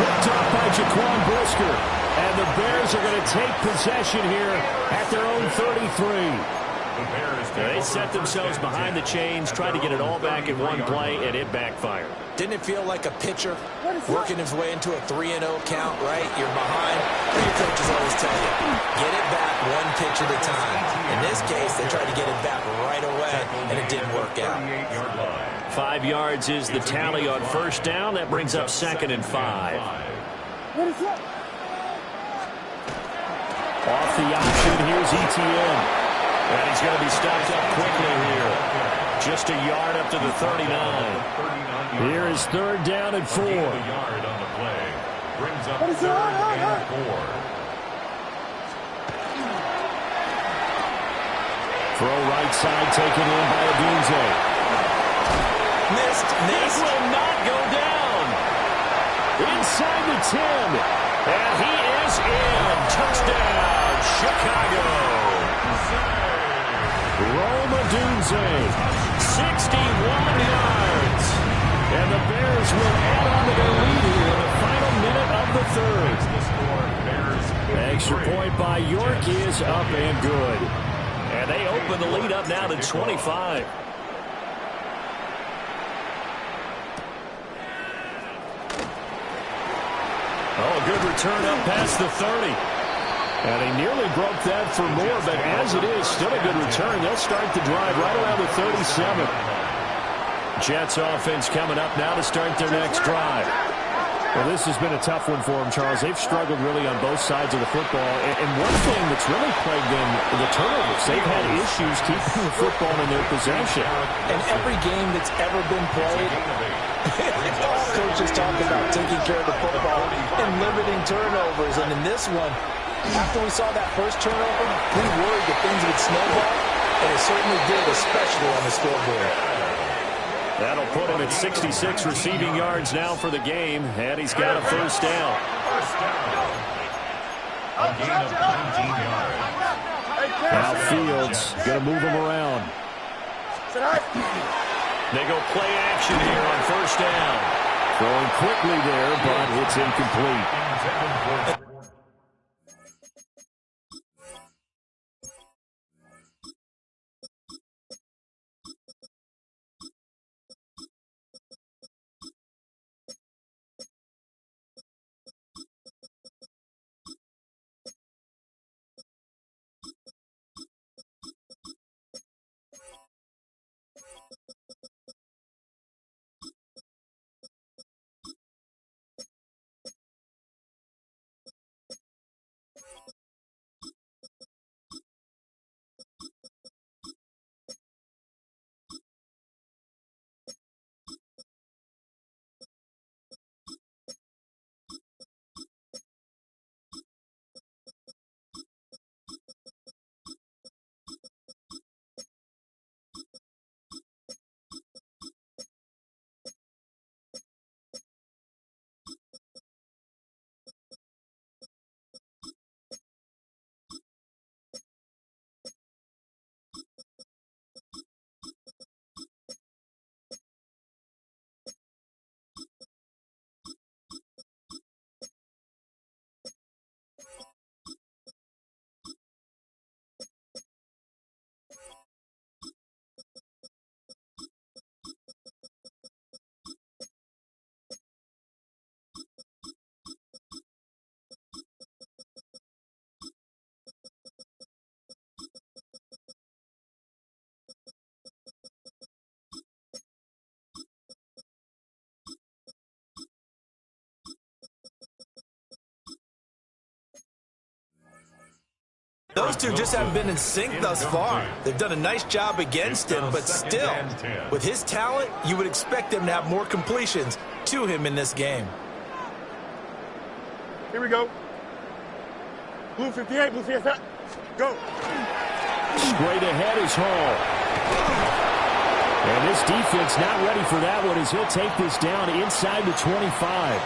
Picked up by Jaquan Brisker. And the Bears are going to take possession here at their own 33. They set themselves behind the chains, tried to get it all back in one play, and it backfired. Didn't it feel like a pitcher working his way into a 3-0 count, right? You're behind. Your coaches always tell you, get it back one pitch at a time. In this case, they tried to get it back right away, and it didn't work out. 5 yards is the tally on first down. That brings up 2nd and 5. Off the option, here's ETN. And he's going to be stopped up quickly here. Just a yard up to the 39. Here is 3rd down and 4. A yard on the play. Brings up 3rd and 4. Throw right side taken in by Odunze. Missed. This will not go down. Inside the 10. And he is in. Touchdown, Chicago. Rome Odunze. 61 yards. And the Bears will add on to their lead here in the final minute of the 3rd. Extra point by York is up and good. And they open the lead up now to 25. Oh, a good return up past the 30. And he nearly broke that for more, but as it is, still a good return. They'll start the drive right around the 37. Jets offense coming up now to start their next drive. Well, this has been a tough one for them, Charles. They've struggled really on both sides of the football. And one thing that's really plagued them, the turnovers. They've had issues keeping the football in their possession. And every game that's ever been played, all coaches talk about taking care of the football and limiting turnovers. And in this one, after we saw that first turnover, we worried that things would snowball, and it certainly did, especially on the scoreboard. That'll put him at 66 receiving yards now for the game, and he's got a first down. First down. A gain of 19 yards. Now Fields going to move him around. They go play action here on first down. Throwing quickly there, but it's incomplete. Those two just haven't been in sync thus far. They've done a nice job against him, but still, with his talent, you would expect them to have more completions to him in this game. Here we go. Blue 58, blue 58. Go. Straight ahead is Hall. And this defense not ready for that one as he'll take this down inside the 25.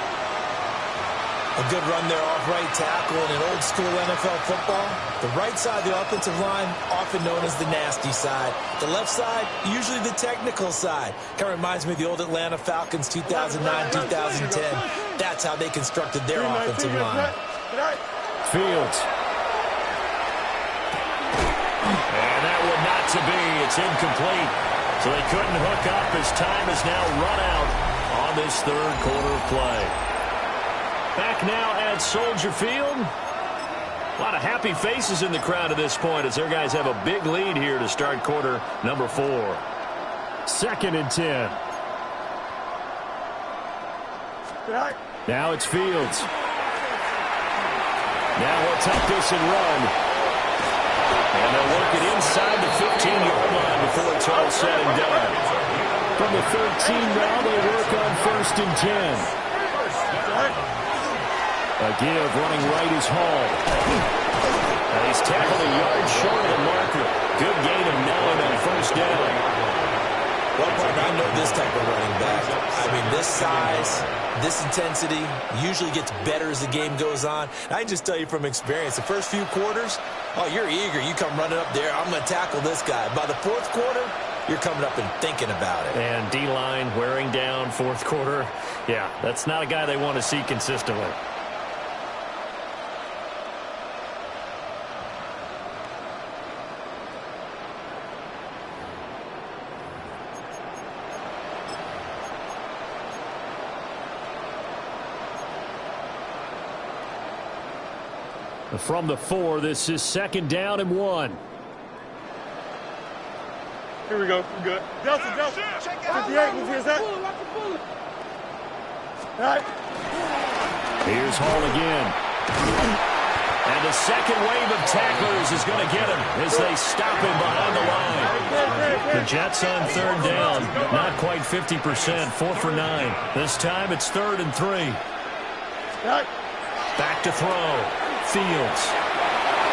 A good run there off right tackle in an old-school NFL football. The right side of the offensive line, often known as the nasty side. The left side, usually the technical side. Kind of reminds me of the old Atlanta Falcons 2009-2010. That's how they constructed their offensive line. Fields. And that one not to be. It's incomplete. So they couldn't hook up as time is now run out on this third quarter of play. Back now at Soldier Field. A lot of happy faces in the crowd at this point as their guys have a big lead here to start quarter number 4. 2nd and 10. Now it's Fields. Now he'll tuck this and run. And they'll work it inside the 15-yard line before it's all said and done. From the 13 now, they work on 1st and 10. A give running right is Hall. And he's tackled a yard short of the marker. Good gain of 9 on 1st down. Well, partner, I know this type of running back. I mean, this size, this intensity usually gets better as the game goes on. I can just tell you from experience, the first few quarters, oh, you're eager. You come running up there, I'm going to tackle this guy. By the 4th quarter, you're coming up and thinking about it. And D-line wearing down 4th quarter. Yeah, that's not a guy they want to see consistently. From the 4, this is 2nd down and 1. Here we go. We're good. Delta. 58. Move his head. All right. Here's Hall again. And the second wave of tacklers is going to get him as they stop him behind the line. The Jets on 3rd down. Not quite 50%. 4 for 9. This time it's 3rd and 3. Back to throw. Fields.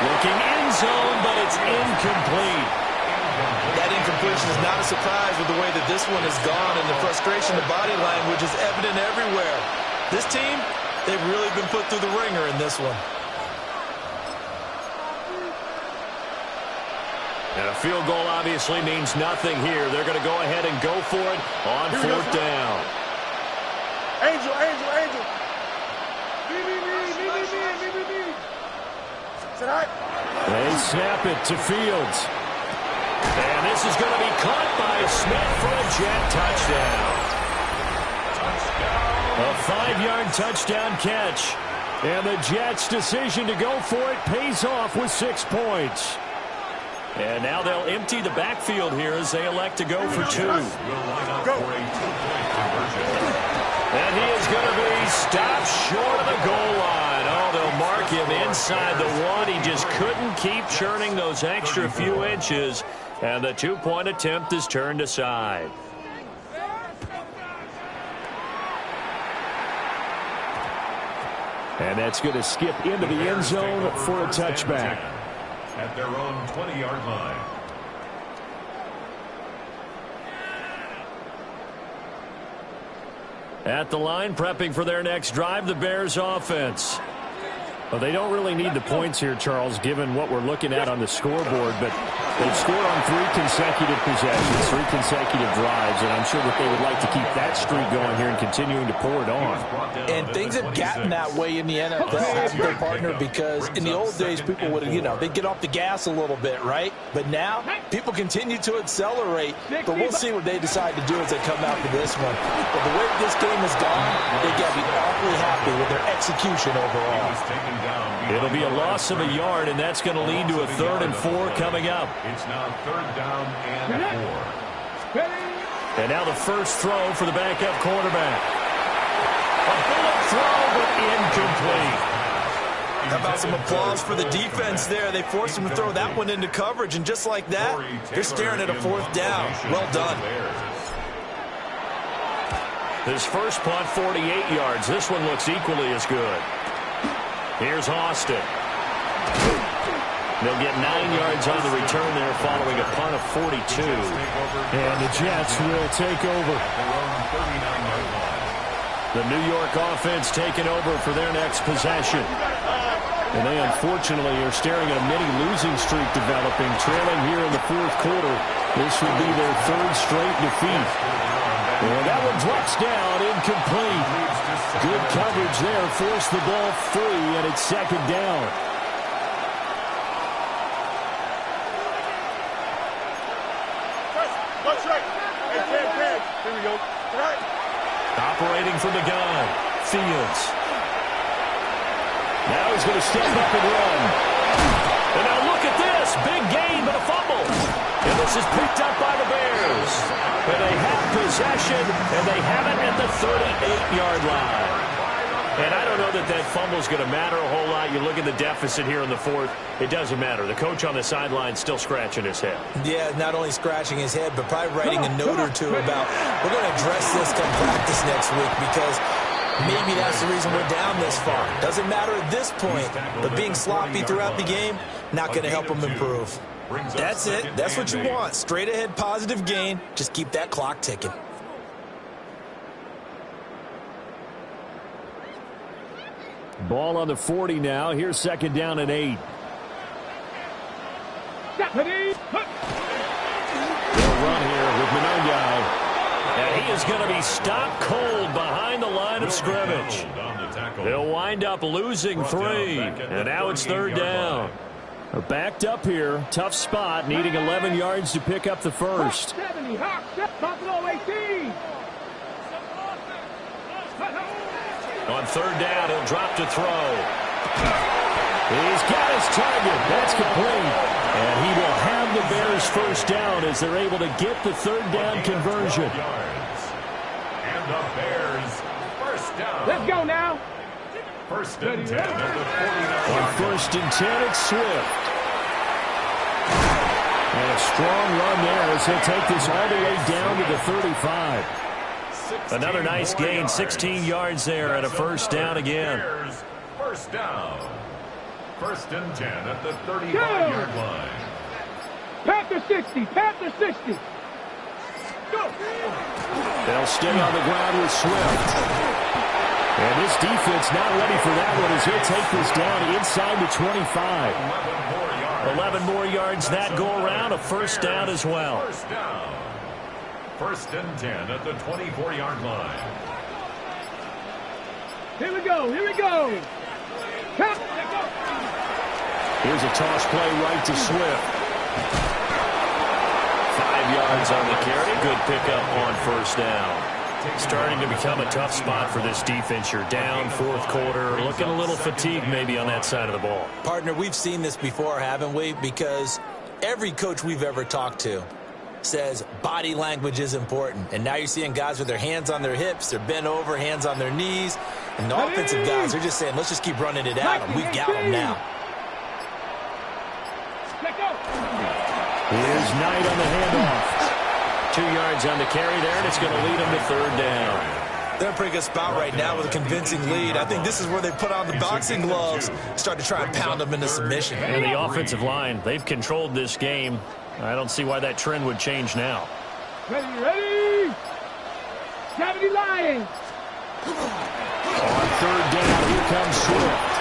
Looking end zone, but it's incomplete. That incompletion is not a surprise with the way that this one has gone, and the frustration, the body language is evident everywhere. This team, they've really been put through the ringer in this one. And a field goal obviously means nothing here. They're going to go ahead and go for it on 4th down. Angel. They snap it to Fields. And this is going to be caught by Smith for a Jet touchdown. A 5-yard touchdown catch. And the Jets' decision to go for it pays off with 6 points. And now they'll empty the backfield here as they elect to go for 2. And he is going to be stopped short of the goal line. Oh, they'll mark him inside the 1. He just couldn't keep churning those extra few inches. And the 2-point attempt is turned aside. And that's going to skip into the end zone for a touchback. At their own 20-yard line. At the line, prepping for their next drive, the Bears offense. Well, they don't really need the points here, Charles, given what we're looking at on the scoreboard, but they've scored on 3 consecutive possessions, 3 consecutive drives, and I'm sure that they would like to keep that streak going here and continuing to pour it on. And things have gotten that way in the NFL, haven't they, partner? Because in the old days, people would, they'd get off the gas a little bit, right? But now, people continue to accelerate, but we'll see what they decide to do as they come out for this one. But the way this game has gone, they've got to be awfully happy with their execution overall. It'll be a loss of a yard, and that's going to lead to a 3rd and 4 coming up. It's now 3rd down and 4. And now the first throw for the backup quarterback. A bullet throw, but incomplete. How about some applause for the defense there? They forced him to throw that one into coverage, and just like that, they're staring at a 4th down. Well done. His first punt, 48 yards. This one looks equally as good. Here's Austin. They'll get 9 yards on the return there following a punt of 42. And the Jets will take over. The New York offense taking over for their next possession. And they unfortunately are staring at a mini losing streak developing, trailing here in the 4th quarter. This would be their 3rd straight defeat. And that one drops down, incomplete. Good coverage there, forced the ball free, and it's 2nd down. Here we go. Operating from the gun, Fields. Now he's going to step up and run. This is picked up by the Bears. But they have possession, and they have it at the 38-yard line. And I don't know that that fumble is going to matter a whole lot. You look at the deficit here in the fourth. It doesn't matter. The coach on the sideline still scratching his head. Yeah, not only scratching his head, but probably writing a note or two about, we're going to address this come practice next week because maybe that's the reason we're down this far. Doesn't matter at this point, but being sloppy throughout the game, not going to help them improve. That's it. That's what you want. Straight ahead positive gain. Just keep that clock ticking. Ball on the 40 now. Here's second down and 8. They'll run here with Monongai. And he is going to be stopped cold behind the line of scrimmage. They'll wind up losing 3. And now it's third down. They're backed up here. Tough spot. Needing 11 yards to pick up the first. On third down, he'll drop to throw. He's got his target. That's complete. And he will have the Bears first down as they're able to get the third down conversion. And the Bears first down. Let's go now. First and 10 at the 49. On first and 10, it's Swift. And a strong run there as he'll take this all the way down to the 35. Another nice gain, 16 yards there and a first down again. First down. First and 10 at the 35-yard line. Panther 60. Panther 60. Go. They'll stay on the ground with Swift. And this defense not ready for that one as he'll take this down inside the 25. 11 more yards that go around, a first down as well. First down. First and 10 at the 24-yard line. Here we go. Here we go. Here's a toss play right to Swift. 5 yards on the carry. Good pickup on first down. Starting to become a tough spot for this defense. You're down fourth quarter. Looking a little fatigued maybe on that side of the ball. Partner, we've seen this before, haven't we? Because every coach we've ever talked to says body language is important. And now you're seeing guys with their hands on their hips, they're bent over, hands on their knees. And the offensive guys are just saying, let's just keep running it at them. We've got them now. Here's Knight on the handoff. 2 yards on the carry there, and it's going to lead him to third down. They're in a pretty good spot right now with a convincing lead. I think this is where they put on the boxing gloves, start to try and pound them into submission. And the offensive line, they've controlled this game. I don't see why that trend would change now. Ready? 70 Lions. On third down, here comes Swift.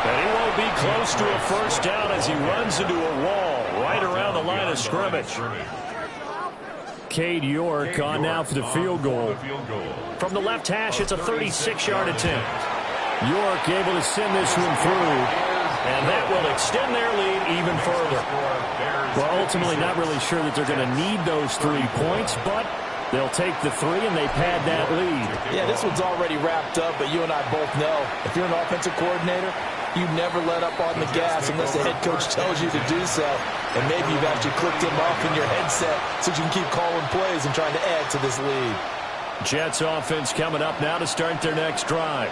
And he won't be close to a first down as he runs into a wall right around the line of scrimmage. Cade York on now for the field goal. From the left hash, it's a 36-yard attempt. York able to send this one through, and that will extend their lead even further. Well, ultimately not really sure that they're going to need those 3 points, but they'll take the 3 and they pad that lead. Yeah, this one's already wrapped up, but you and I both know if you're an offensive coordinator, you never let up on the gas unless the head coach tells you to do so. And maybe you've actually clicked him off in your headset so you can keep calling plays and trying to add to this lead. Jets offense coming up now to start their next drive.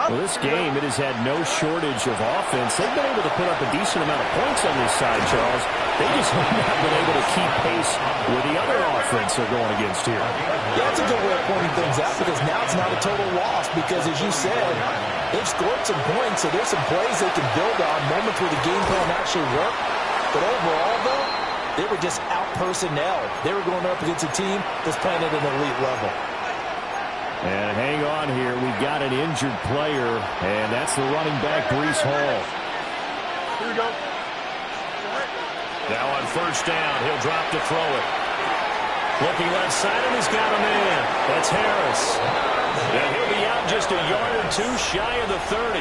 Well, this game, it has had no shortage of offense. They've been able to put up a decent amount of points on this side, Charles. They just have not been able to keep pace with the other offense they're going against here. Yeah, that's a good way of pointing things out because now it's not a total loss because, as you said, they've scored some points, so there's some plays they can build on, moments where the game plan actually worked. But overall, though, they were just out-personnel. They were going up against a team that's playing at an elite level. And hang on here. We've got an injured player, and that's the running back, Breece Hall. Here we go. Now on first down, he'll drop to throw it. Looking left side, and he's got a man. That's Harris. And he'll be out just a yard or 2 shy of the 30.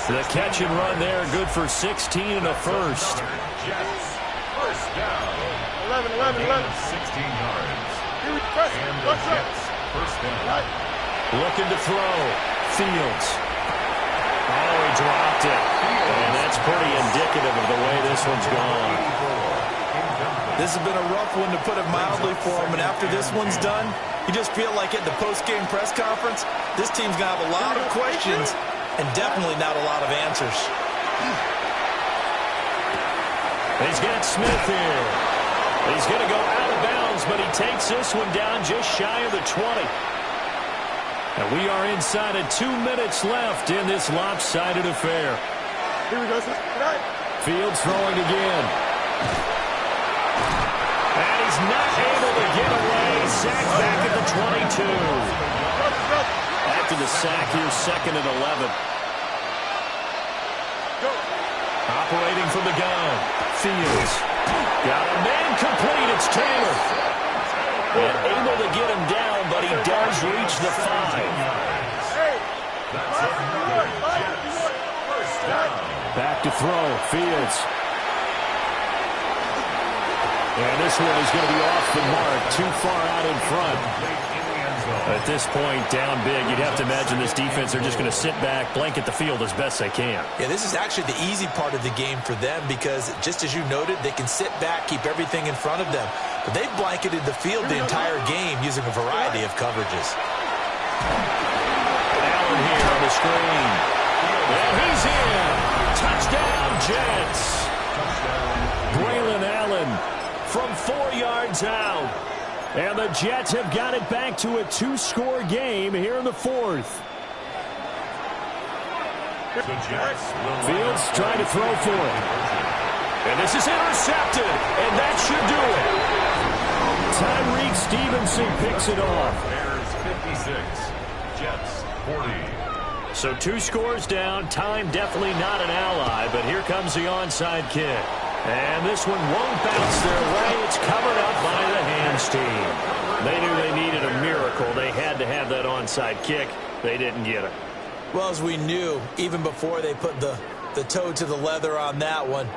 The catch and run there, good for 16 and a first. First down. 11. 16 yards. Here we go. And the Jets first down. Looking to throw. Fields. Oh, he dropped it. And that's pretty indicative of the way this one's gone. This has been a rough one, to put it mildly, for him. And after this one's done, you just feel like at the post-game press conference, this team's going to have a lot of questions and definitely not a lot of answers. He's got Smith here. He's going to go out of bounds, but he takes this one down just shy of the 20. And we are inside of 2 minutes left in this lopsided affair. Here we go. Fields throwing again. And he's not able to get away. Sacked back at the 22. After the sack here, 2nd and 11. Operating from the gun. Fields. Got a man complete. It's Taylor. And able to get him down, but he does reach the 5. Back to throw. Fields. And this one is going to be off the mark. Too far out in front. At this point, down big, you'd have to imagine this defense, they're just going to sit back, blanket the field as best they can. Yeah, this is actually the easy part of the game for them because, just as you noted, they can sit back, keep everything in front of them. But they've blanketed the field the entire game using a variety of coverages. Allen here on the screen. And he's in. Touchdown, Jets. Braylon Allen from 4 yards out. And the Jets have got it back to a 2-score game here in the 4th. Fields trying to throw for it. And this is intercepted. And that should do it. Tyreek Stevenson picks it off. Bears 56, Jets 40. So 2 scores down. Time definitely not an ally, but here comes the onside kick. And this one won't bounce their way. It's covered up by the hands team. They knew they needed a miracle. They had to have that onside kick. They didn't get it. Well, as we knew, even before they put the toe to the leather on that one,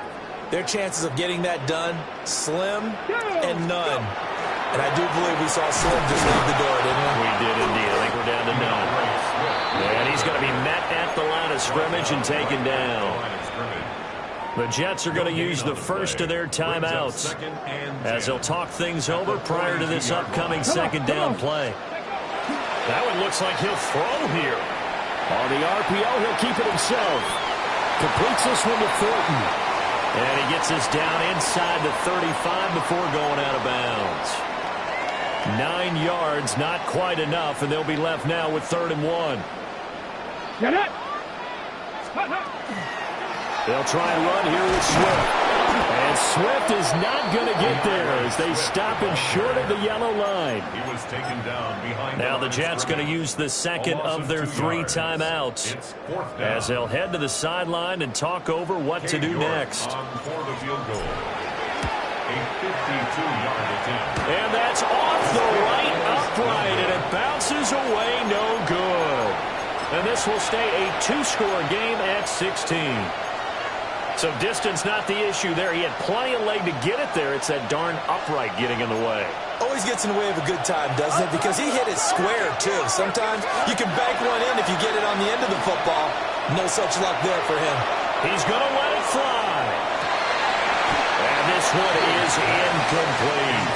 their chances of getting that done, slim and none. And I do believe we saw Slim just leave the door, didn't we? We did indeed. I think we're down to none. And he's going to be met at the line of scrimmage and taken down. The Jets are going to use the first of their timeouts as they'll talk things over prior to this upcoming 2nd down play. That one looks like he'll throw here. On the RPO, he'll keep it himself. Completes this one to Thornton. And he gets this down inside the 35 before going out of bounds. 9 yards, not quite enough, and they'll be left now with 3rd and 1. Get it! They'll try and run here with Swift. And Swift is not going to get there as they stop him short of the yellow line. He was taken down behind. Now the Jets going to use the 2nd of their 3 timeouts as they'll head to the sideline and talk over what to do next. For the field goal. A 52-yard attempt. And that's off the right upright, and it bounces away no good. And this will stay a 2-score game at 16. So distance not the issue there. He had plenty of leg to get it there. It's that darn upright getting in the way. Always gets in the way of a good time, doesn't it? Because he hit it square, too. Sometimes you can bank one in if you get it on the end of the football. No such luck there for him. He's going to let it fly. And this one is incomplete.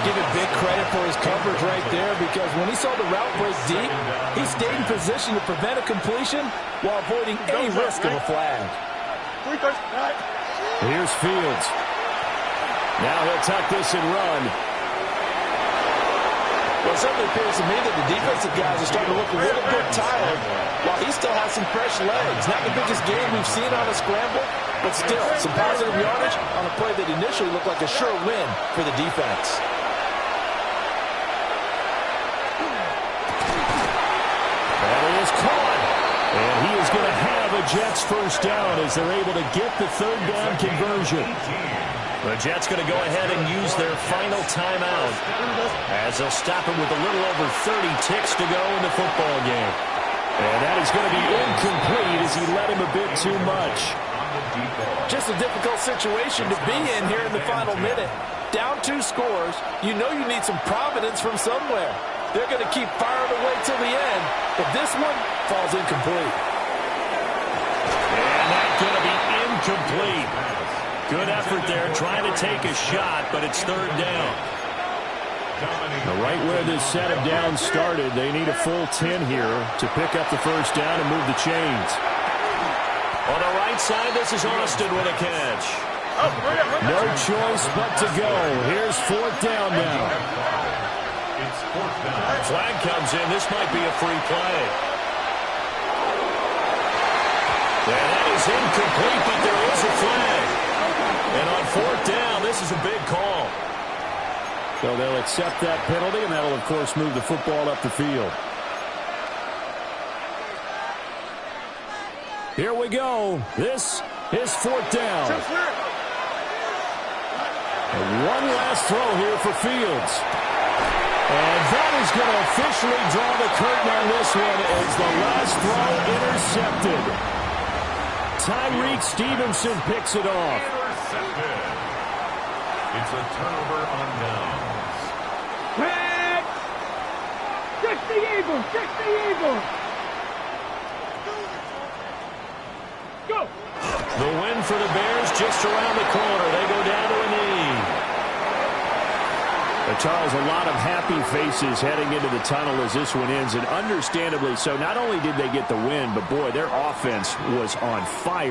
Give it big credit for his coverage right there because when he saw the route break deep, he stayed in position to prevent a completion while avoiding any risk of a flag. Here's Fields. Now he'll tuck this and run. Well, it certainly appears to me that the defensive guys are starting to look a little bit tired while he still has some fresh legs. Not the biggest game we've seen on a scramble, but still some positive yardage on a play that initially looked like a sure win for the defense. That is caught. And he is going to have a Jets first down as they're able to get the 3rd down conversion. The Jets going to go ahead and use their final timeout as they'll stop him with a little over 30 ticks to go in the football game. And that is going to be incomplete as he led him a bit too much. Just a difficult situation to be in here in the final minute. Down 2 scores, you know you need some providence from somewhere. They're going to keep firing away till the end, but this one falls incomplete. And that's going to be incomplete. Good effort there, trying to take a shot, but it's third down. Right where this set of downs started, they need a full 10 here to pick up the first down and move the chains. On the right side, this is Austin with a catch. No choice but to go. Here's fourth down now. It's fourth down. Flag comes in. This might be a free play. And that is incomplete, but there is a flag. And on fourth down, this is a big call. So they'll accept that penalty, and that'll, of course, move the football up the field. Here we go. This is fourth down. And one last throw here for Fields. And that is going to officially draw the curtain on this one as the last throw intercepted. Tyreek Stevenson picks it off. Intercepted. It's a turnover on downs. Tag! Check the Eagles! Check the Eagles! Go! The win for the Bears just around the corner. They go down to a knee. Charles, a lot of happy faces heading into the tunnel as this one ends, and understandably so. Not only did they get the win, but boy, their offense was on fire.